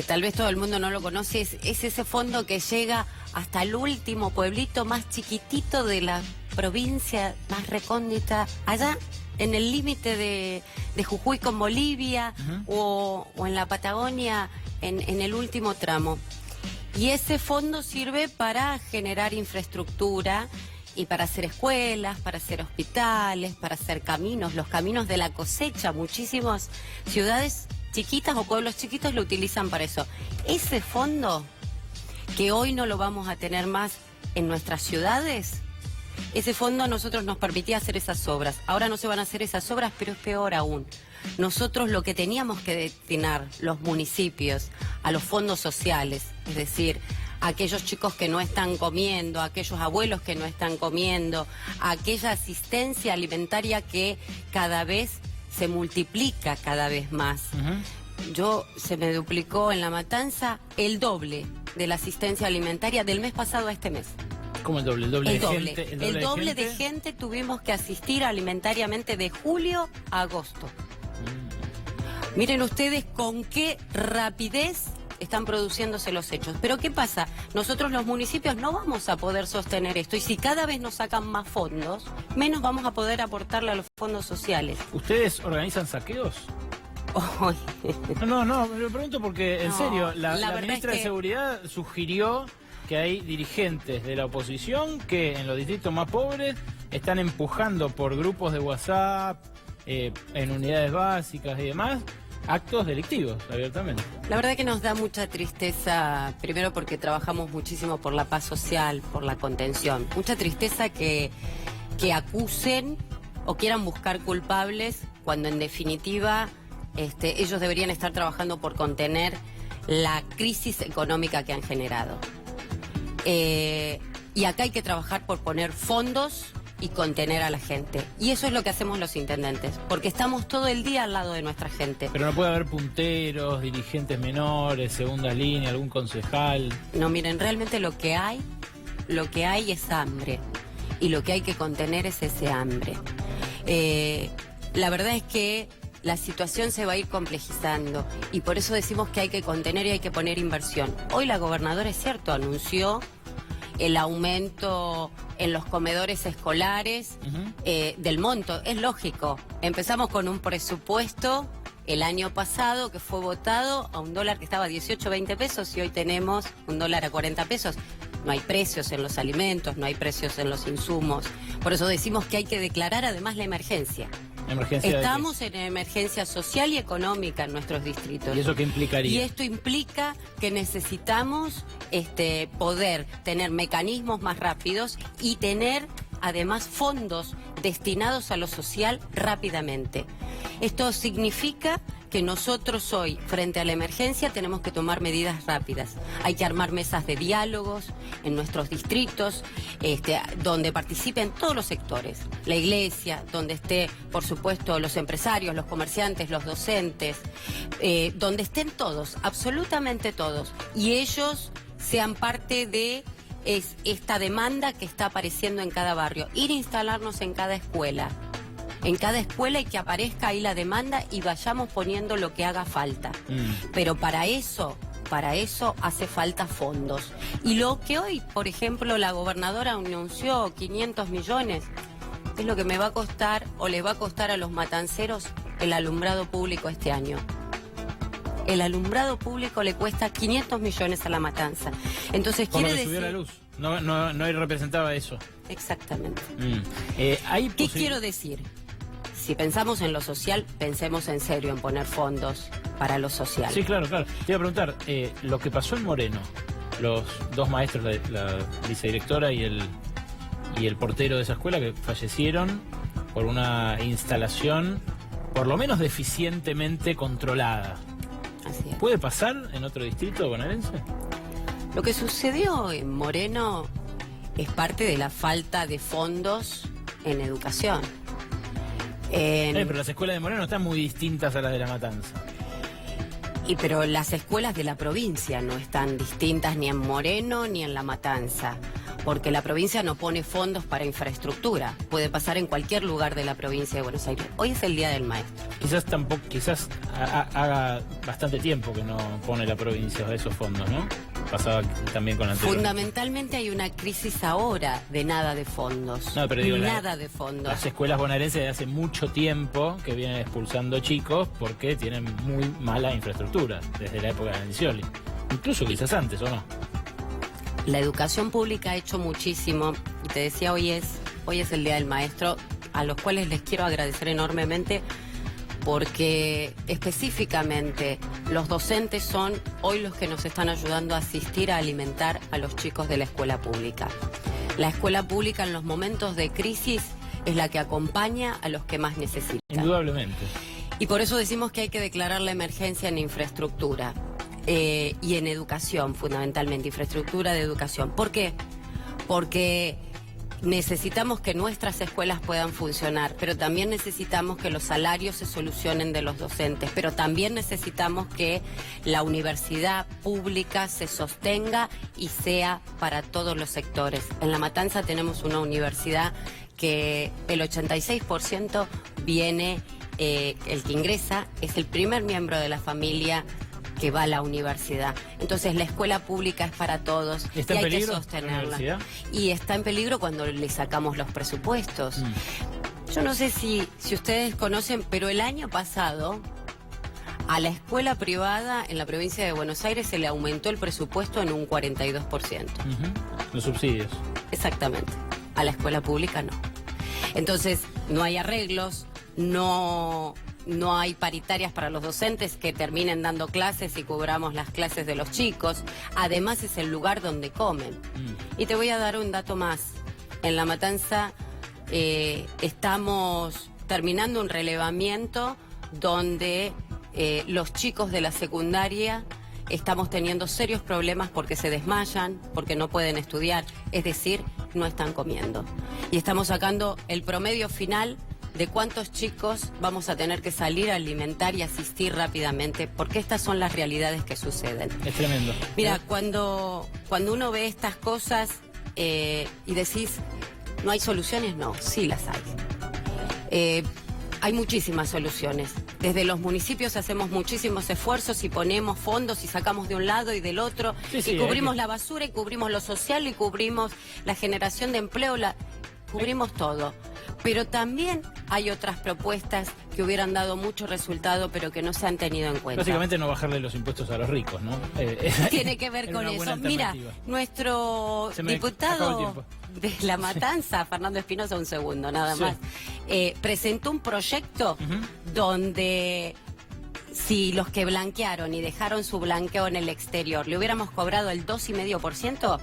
tal vez todo el mundo no lo conoce, es ese fondo que llega hasta el último pueblito más chiquitito de la provincia, más recóndita, allá en el límite de Jujuy con Bolivia, o en la Patagonia, en el último tramo. Y ese fondo sirve para generar infraestructura y para hacer escuelas, para hacer hospitales, para hacer caminos, los caminos de la cosecha. Muchísimas ciudades chiquitas o pueblos chiquitos lo utilizan para eso. Ese fondo, que hoy no lo vamos a tener más en nuestras ciudades, ese fondo a nosotros nos permitía hacer esas obras. Ahora no se van a hacer esas obras, pero es peor aún. Nosotros lo que teníamos que destinar los municipios a los fondos sociales, es decir, a aquellos chicos que no están comiendo, a aquellos abuelos que no están comiendo, a aquella asistencia alimentaria que cada vez se multiplica cada vez más. Se me duplicó en La Matanza el doble de la asistencia alimentaria del mes pasado a este mes. ¿Cómo el doble? El doble de gente tuvimos que asistir alimentariamente de julio a agosto. Miren ustedes con qué rapidez están produciéndose los hechos. Pero ¿qué pasa? Nosotros los municipios no vamos a poder sostener esto, y si cada vez nos sacan más fondos, menos vamos a poder aportarle a los fondos sociales. ¿Ustedes organizan saqueos? No, me lo pregunto porque, en serio, la ministra de Seguridad sugirió que hay dirigentes de la oposición que en los distritos más pobres están empujando por grupos de WhatsApp, en unidades básicas y demás, actos delictivos, abiertamente. La verdad que nos da mucha tristeza, primero porque trabajamos muchísimo por la paz social, por la contención. Mucha tristeza que acusen o quieran buscar culpables cuando en definitiva ellos deberían estar trabajando por contener la crisis económica que han generado. Y acá hay que trabajar por poner fondos y contener a la gente. Y eso es lo que hacemos los intendentes, porque estamos todo el día al lado de nuestra gente. Pero no puede haber punteros, dirigentes menores, segunda línea, algún concejal. No, miren, realmente lo que hay es hambre. Y lo que hay que contener es ese hambre. La verdad es que la situación se va a ir complejizando y por eso decimos que hay que contener y hay que poner inversión. Hoy la gobernadora, es cierto, anunció el aumento en los comedores escolares del monto. Es lógico. Empezamos con un presupuesto el año pasado que fue votado a $1 que estaba a 18, 20 pesos y hoy tenemos $1 a 40 pesos. no hay precios en los alimentos, no hay precios en los insumos. Por eso decimos que hay que declarar además la emergencia. Estamos en emergencia social y económica en nuestros distritos. ¿Y eso qué implicaría? Y esto implica que necesitamos poder tener mecanismos más rápidos y tener además fondos destinados a lo social rápidamente. Esto significa que nosotros hoy, frente a la emergencia, tenemos que tomar medidas rápidas. Hay que armar mesas de diálogos en nuestros distritos, donde participen todos los sectores. La iglesia, donde esté, por supuesto, los empresarios, los comerciantes, los docentes, donde estén todos, absolutamente todos. Y ellos sean parte de esta demanda que está apareciendo en cada barrio. Ir a instalarnos en cada escuela. En cada escuela y que aparezca ahí la demanda y vayamos poniendo lo que haga falta. Pero para eso hace falta fondos. Y lo que hoy, por ejemplo, la gobernadora anunció 500 millones, es lo que me va a costar o les va a costar a los matanceros el alumbrado público este año. El alumbrado público le cuesta 500 millones a La Matanza. Entonces quiere decir... subió la luz. No representaba eso. Exactamente. ¿Qué quiero decir? Si pensamos en lo social, pensemos en serio en poner fondos para lo social. Sí, claro. Te iba a preguntar, lo que pasó en Moreno, los dos maestros, la vicedirectora y el portero de esa escuela, que fallecieron por una instalación por lo menos deficientemente controlada. Así es. ¿Puede pasar en otro distrito bonaerense? Lo que sucedió en Moreno es parte de la falta de fondos en educación. Pero las escuelas de Moreno están muy distintas a las de La Matanza. Pero las escuelas de la provincia no están distintas ni en Moreno ni en La Matanza, porque la provincia no pone fondos para infraestructura. Puede pasar en cualquier lugar de la provincia de Buenos Aires. Hoy es el Día del Maestro. Quizás haga bastante tiempo que no pone la provincia esos fondos, ¿no? Pasaba también con anterior. Fundamentalmente hay una crisis ahora de nada de fondos. No, pero digo, nada de fondos. Las escuelas bonaerenses de hace mucho tiempo que vienen expulsando chicos porque tienen muy mala infraestructura, desde la época de Anzioli. Incluso quizás antes, ¿o no? La educación pública ha hecho muchísimo. Y te decía, hoy es el Día del Maestro, a los cuales les quiero agradecer enormemente, porque específicamente los docentes son hoy los que nos están ayudando a asistir a alimentar a los chicos de la escuela pública. La escuela pública en los momentos de crisis es la que acompaña a los que más necesitan. Indudablemente. Y por eso decimos que hay que declarar la emergencia en infraestructura y en educación, fundamentalmente, infraestructura de educación. ¿Por qué? Porque necesitamos que nuestras escuelas puedan funcionar, pero también necesitamos que los salarios se solucionen de los docentes, pero también necesitamos que la universidad pública se sostenga y sea para todos los sectores. En La Matanza tenemos una universidad que el 86% viene, el que ingresa es el primer miembro de la familia que va a la universidad. Entonces la escuela pública es para todos y hay que sostenerla. Y está en peligro cuando le sacamos los presupuestos. Yo no sé si ustedes conocen, pero el año pasado a la escuela privada en la provincia de Buenos Aires se le aumentó el presupuesto en un 42%. Los subsidios. Exactamente. A la escuela pública no. Entonces no hay arreglos, no hay paritarias para los docentes que terminen dando clases y cubramos las clases de los chicos. Además es el lugar donde comen. Y te voy a dar un dato más. En La Matanza estamos terminando un relevamiento donde los chicos de la secundaria estamos teniendo serios problemas porque se desmayan, porque no pueden estudiar, es decir, no están comiendo. Y estamos sacando el promedio final de cuántos chicos vamos a tener que salir a alimentar y asistir rápidamente, porque estas son las realidades que suceden. Es tremendo. Mira, cuando uno ve estas cosas y decís, ¿no hay soluciones? No, sí las hay. Hay muchísimas soluciones. Desde los municipios hacemos muchísimos esfuerzos y ponemos fondos y sacamos de un lado y del otro, y cubrimos la basura y cubrimos lo social y cubrimos la generación de empleo. cubrimos todo. Pero también hay otras propuestas que hubieran dado mucho resultado, pero que no se han tenido en cuenta. Básicamente no bajarle los impuestos a los ricos, ¿no? Tiene que ver con eso. Mira, nuestro diputado de La Matanza, Fernando Espinosa, un segundo, nada más, presentó un proyecto donde si los que blanquearon y dejaron su blanqueo en el exterior le hubiéramos cobrado el 2,5%,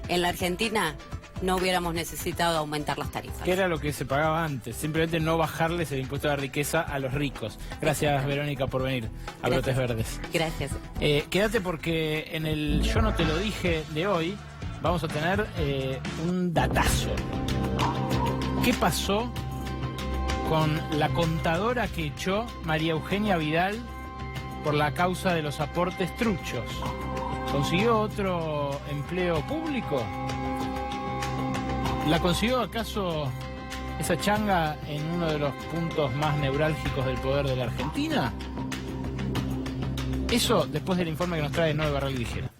en la Argentina no hubiéramos necesitado aumentar las tarifas. Que era lo que se pagaba antes, simplemente no bajarles el impuesto a la riqueza a los ricos. Gracias, Verónica, por venir a Brotes Verdes. Gracias. Quédate porque en el Yo no te lo dije de hoy vamos a tener un datazo. ¿Qué pasó con la contadora que echó María Eugenia Vidal por la causa de los aportes truchos? ¿Consiguió otro empleo público? ¿La consiguió acaso esa changa en uno de los puntos más neurálgicos del poder de la Argentina? Eso después del informe que nos trae Noé Barral Dijera.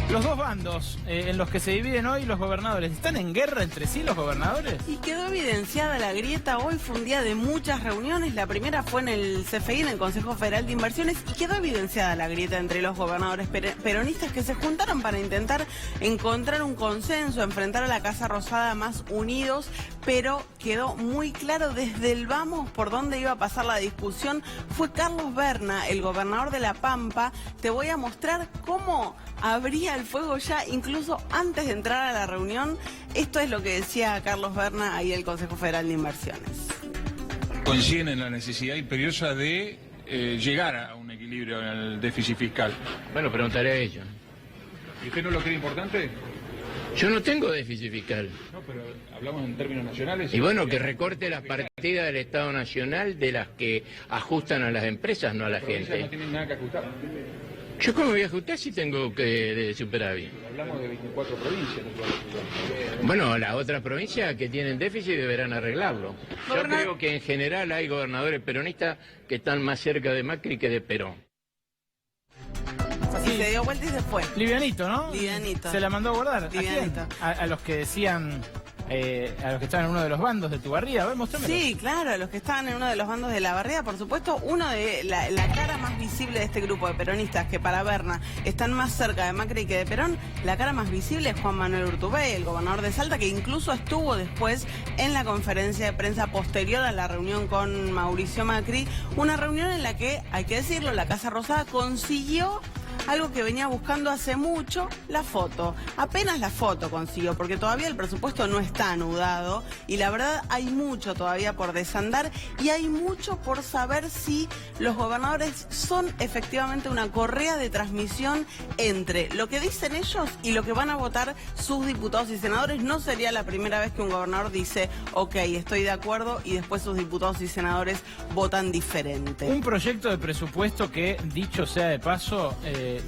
Los dos bandos en los que se dividen hoy los gobernadores, ¿están en guerra entre sí los gobernadores? Y quedó evidenciada la grieta. Hoy fue un día de muchas reuniones. La primera fue en el CFI, en el Consejo Federal de Inversiones, y quedó evidenciada la grieta entre los gobernadores peronistas que se juntaron para intentar encontrar un consenso, enfrentar a la Casa Rosada más unidos, pero quedó muy claro desde el vamos por dónde iba a pasar la discusión. Fue Carlos Berna, el gobernador de La Pampa. Te voy a mostrar cómo abría el fuego ya incluso antes de entrar a la reunión. Esto es lo que decía Carlos Berna ahí del Consejo Federal de Inversiones. Coinciden en la necesidad imperiosa de llegar a un equilibrio en el déficit fiscal. Bueno, preguntaré a ellos. ¿Y usted no lo cree importante? Yo no tengo déficit fiscal. No, pero hablamos en términos nacionales. Y bueno, que recorte las partidas del Estado Nacional de las que ajustan a las empresas, no a la gente. No tienen nada que ajustar. ¿Yo cómo voy a ajustar si tengo que de superávit? Hablamos de 24 provincias. Bueno, las otras provincias que tienen déficit deberán arreglarlo. Yo creo que en general hay gobernadores peronistas que están más cerca de Macri que de Perón. Así se dio vuelta y se fue. Livianito, ¿no? Livianito. Se la mandó a guardar. Livianito. A los que decían... a los que estaban en uno de los bandos de tu barriada, a ver, mostrámelo. Sí, claro, a los que estaban en uno de los bandos de la barriada, por supuesto, uno de la cara más visible de este grupo de peronistas que para Berna están más cerca de Macri que de Perón, la cara más visible es Juan Manuel Urtubey, el gobernador de Salta, que incluso estuvo después en la conferencia de prensa posterior a la reunión con Mauricio Macri, una reunión en la que, hay que decirlo, la Casa Rosada consiguió algo que venía buscando hace mucho, la foto. Apenas la foto consiguió, porque todavía el presupuesto no está anudado y la verdad hay mucho todavía por desandar y hay mucho por saber si los gobernadores son efectivamente una correa de transmisión entre lo que dicen ellos y lo que van a votar sus diputados y senadores. No sería la primera vez que un gobernador dice, ok, estoy de acuerdo, y después sus diputados y senadores votan diferente. Un proyecto de presupuesto que, dicho sea de paso,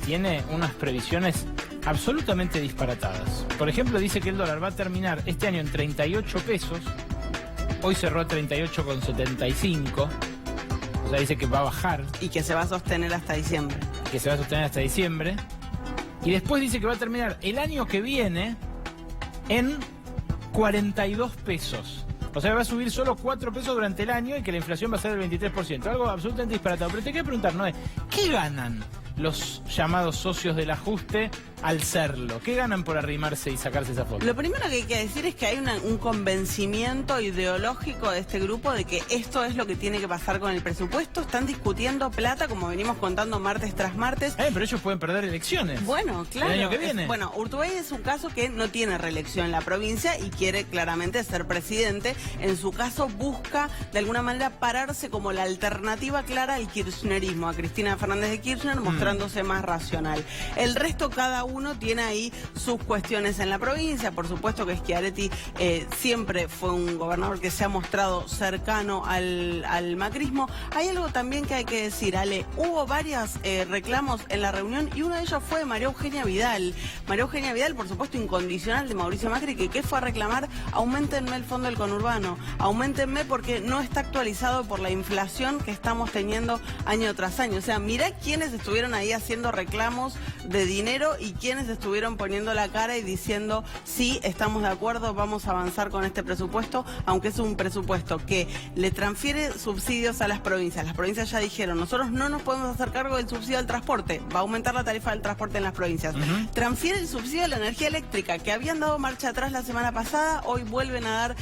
tiene unas previsiones absolutamente disparatadas. Por ejemplo, dice que el dólar va a terminar este año en 38 pesos. Hoy cerró a 38,75. O sea, dice que va a bajar. Y que se va a sostener hasta diciembre. Que se va a sostener hasta diciembre. Y después dice que va a terminar el año que viene en 42 pesos. O sea, va a subir solo 4 pesos durante el año y que la inflación va a ser del 23%. Algo absolutamente disparatado. Pero te quiero preguntar, Noé, ¿qué ganan los llamados socios del ajuste al serlo? ¿Qué ganan por arrimarse y sacarse esa foto? Lo primero que hay que decir es que hay un convencimiento ideológico de este grupo de que esto es lo que tiene que pasar con el presupuesto. Están discutiendo plata, como venimos contando martes tras martes. Pero ellos pueden perder elecciones. Bueno, claro. El año que viene. Bueno, Urtubey es un caso que no tiene reelección en la provincia y quiere claramente ser presidente. En su caso busca de alguna manera pararse como la alternativa clara al kirchnerismo, a Cristina Fernández de Kirchner, mostrándose más racional. El resto, cada uno tiene ahí sus cuestiones en la provincia. Por supuesto que Schiaretti siempre fue un gobernador que se ha mostrado cercano al macrismo. Hay algo también que hay que decir, Ale, hubo varios reclamos en la reunión y uno de ellos fue de María Eugenia Vidal. María Eugenia Vidal, por supuesto, incondicional de Mauricio Macri, que fue a reclamar: auméntenme el fondo del conurbano, auméntenme porque no está actualizado por la inflación que estamos teniendo año tras año. O sea, mirá quiénes estuvieron ahí haciendo reclamos de dinero y quiénes estuvieron poniendo la cara y diciendo: sí, estamos de acuerdo, vamos a avanzar con este presupuesto, aunque es un presupuesto que le transfiere subsidios a las provincias. Las provincias ya dijeron: nosotros no nos podemos hacer cargo del subsidio al transporte, va a aumentar la tarifa del transporte en las provincias. Transfiere el subsidio a la energía eléctrica, que habían dado marcha atrás la semana pasada, hoy vuelven a dar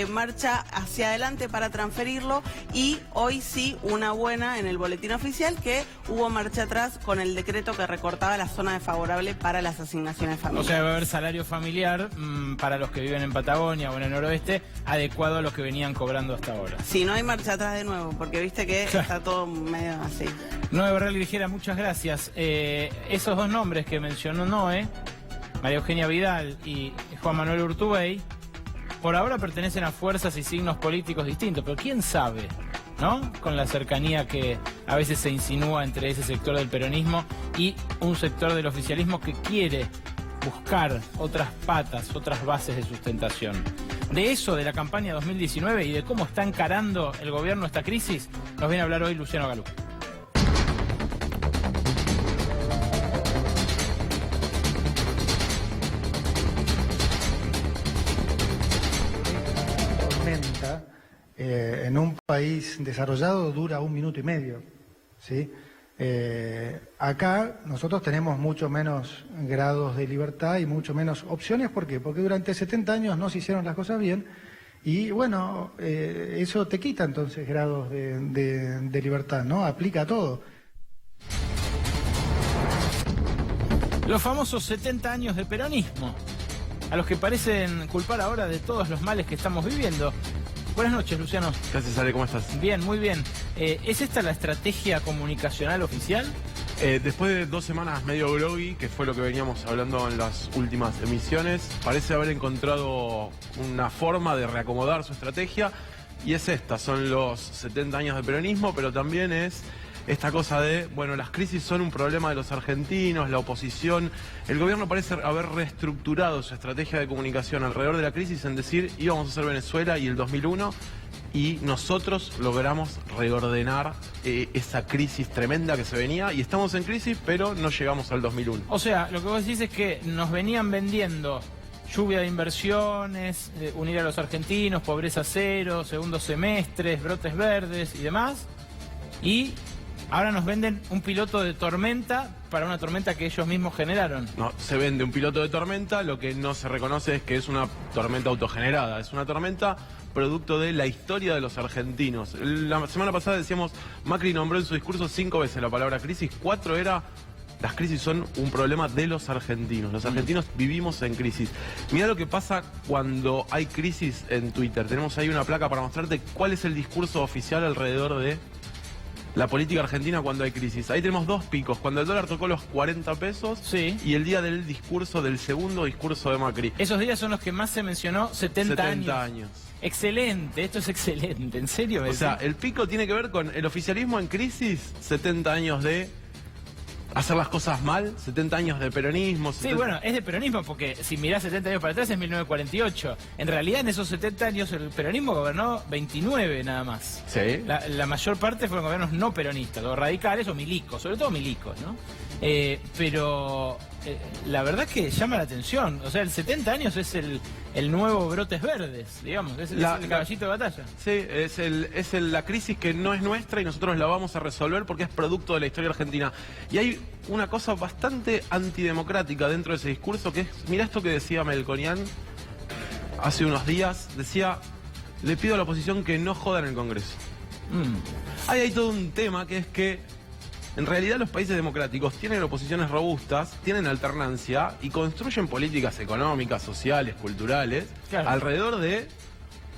marcha hacia adelante para transferirlo, y hoy sí, una buena en el boletín oficial, que hubo marcha atrás con el decreto que recortaba la zona desfavorable para las asignaciones familiares. O sea, va a haber salario familiar para los que viven en Patagonia o en el noroeste, adecuado a los que venían cobrando hasta ahora. Sí, no hay marcha atrás de nuevo, porque viste que está todo medio así. Noé Barral Ligera, muchas gracias. Esos dos nombres que mencionó Noé, María Eugenia Vidal y Juan Manuel Urtubey, por ahora pertenecen a fuerzas y signos políticos distintos, pero quién sabe, ¿no? Con la cercanía que a veces se insinúa entre ese sector del peronismo y un sector del oficialismo que quiere buscar otras patas, otras bases de sustentación. De eso, de la campaña 2019 y de cómo está encarando el gobierno esta crisis, nos viene a hablar hoy Luciano Galú. En un país desarrollado dura 1 minuto y medio, ¿sí? Acá nosotros tenemos mucho menos grados de libertad y mucho menos opciones. ¿Por qué? Porque durante 70 años no se hicieron las cosas bien y bueno, eso te quita entonces grados de libertad, ¿no? Aplica a todo. Los famosos 70 años de peronismo, a los que parecen culpar ahora de todos los males que estamos viviendo. Buenas noches, Luciano. Gracias, Ale, ¿cómo estás? Bien, muy bien. ¿Es esta la estrategia comunicacional oficial? Después de 2 semanas medio groggy, que fue lo que veníamos hablando en las últimas emisiones, parece haber encontrado una forma de reacomodar su estrategia, y es esta: son los 70 años de peronismo, pero también es esta cosa de, bueno, las crisis son un problema de los argentinos, la oposición. El gobierno parece haber reestructurado su estrategia de comunicación alrededor de la crisis en decir: íbamos a hacer Venezuela y el 2001, y nosotros logramos reordenar esa crisis tremenda que se venía, y estamos en crisis, pero no llegamos al 2001. O sea, lo que vos decís es que nos venían vendiendo lluvia de inversiones, unir a los argentinos, pobreza cero, segundo semestres, brotes verdes y demás, y ahora nos venden un piloto de tormenta para una tormenta que ellos mismos generaron. No, se vende un piloto de tormenta, lo que no se reconoce es que es una tormenta autogenerada, es una tormenta producto de la historia de los argentinos. La semana pasada decíamos, Macri nombró en su discurso 5 veces la palabra crisis, 4 era: las crisis son un problema de los argentinos. Los argentinos vivimos en crisis. Mirá lo que pasa cuando hay crisis en Twitter. Tenemos ahí una placa para mostrarte cuál es el discurso oficial alrededor de la política argentina cuando hay crisis. Ahí tenemos 2 picos: cuando el dólar tocó los 40 pesos, sí, y el día del discurso, del segundo discurso de Macri. Esos días son los que más se mencionó, 70 años. Excelente, esto es excelente, ¿en serio? O sea, el pico tiene que ver con el oficialismo en crisis, 70 años de hacer las cosas mal, 70 años de peronismo. 70... Sí, bueno, es de peronismo porque si mirás 70 años para atrás es 1948. En realidad, en esos 70 años el peronismo gobernó 29 nada más. Sí. La mayor parte fueron gobiernos no peronistas, o radicales o milicos, sobre todo milicos, ¿no? Pero la verdad que llama la atención. O sea, el 70 años es el nuevo Brotes Verdes, digamos, es el caballito de batalla. Sí, es la crisis que no es nuestra y nosotros la vamos a resolver porque es producto de la historia argentina. Y hay una cosa bastante antidemocrática dentro de ese discurso, que es, mirá esto que decía Melconian hace unos días, decía: le pido a la oposición que no joda en el Congreso. Ahí hay todo un tema que es que en realidad los países democráticos tienen oposiciones robustas, tienen alternancia y construyen políticas económicas, sociales, culturales, claro, alrededor de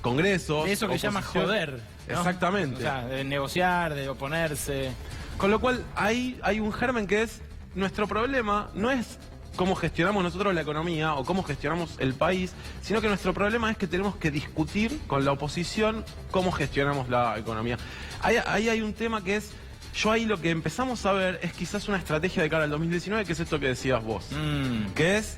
congresos. De eso que se llama joder, ¿no? Exactamente. O sea, de negociar, de oponerse. Con lo cual ahí hay un germen que es: nuestro problema no es cómo gestionamos nosotros la economía o cómo gestionamos el país, sino que nuestro problema es que tenemos que discutir con la oposición cómo gestionamos la economía. Ahí hay un tema que es, yo ahí lo que empezamos a ver es quizás una estrategia de cara al 2019, que es esto que decías vos, que es,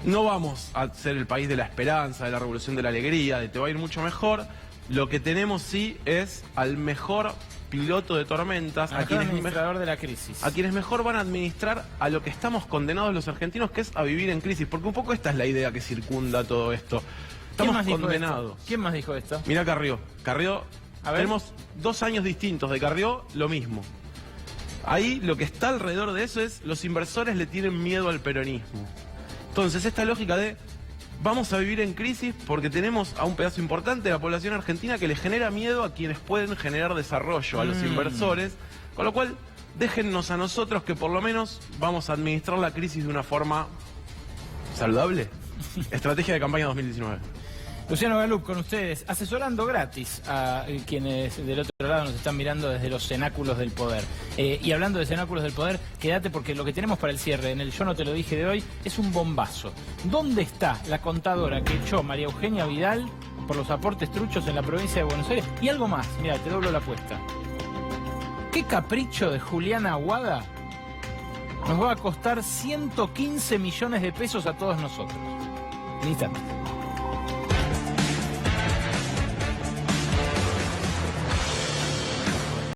no vamos a ser el país de la esperanza, de la revolución de la alegría, de te va a ir mucho mejor. Lo que tenemos sí es al mejor piloto de tormentas, a quienes administrador de la crisis, a quienes mejor van a administrar a lo que estamos condenados los argentinos, que es a vivir en crisis, porque un poco esta es la idea que circunda todo esto. Estamos condenados. ¿Quién más dijo esto? Mira Carrió. Tenemos 2 años distintos de Carrió, lo mismo. Ahí lo que está alrededor de eso es, los inversores le tienen miedo al peronismo. Entonces esta lógica de vamos a vivir en crisis porque tenemos a un pedazo importante de la población argentina que le genera miedo a quienes pueden generar desarrollo, a los inversores, con lo cual déjennos a nosotros que por lo menos vamos a administrar la crisis de una forma saludable. Estrategia de campaña 2019. Luciano Galup con ustedes, asesorando gratis a quienes del otro lado nos están mirando desde los cenáculos del poder. Y hablando de cenáculos del poder, quédate porque lo que tenemos para el cierre en el Yo no te lo dije de hoy es un bombazo. ¿Dónde está la contadora que echó María Eugenia Vidal por los aportes truchos en la provincia de Buenos Aires? Y algo más, mira, te doblo la apuesta. ¿Qué capricho de Juliana Aguada nos va a costar 115 millones de pesos a todos nosotros? En instante.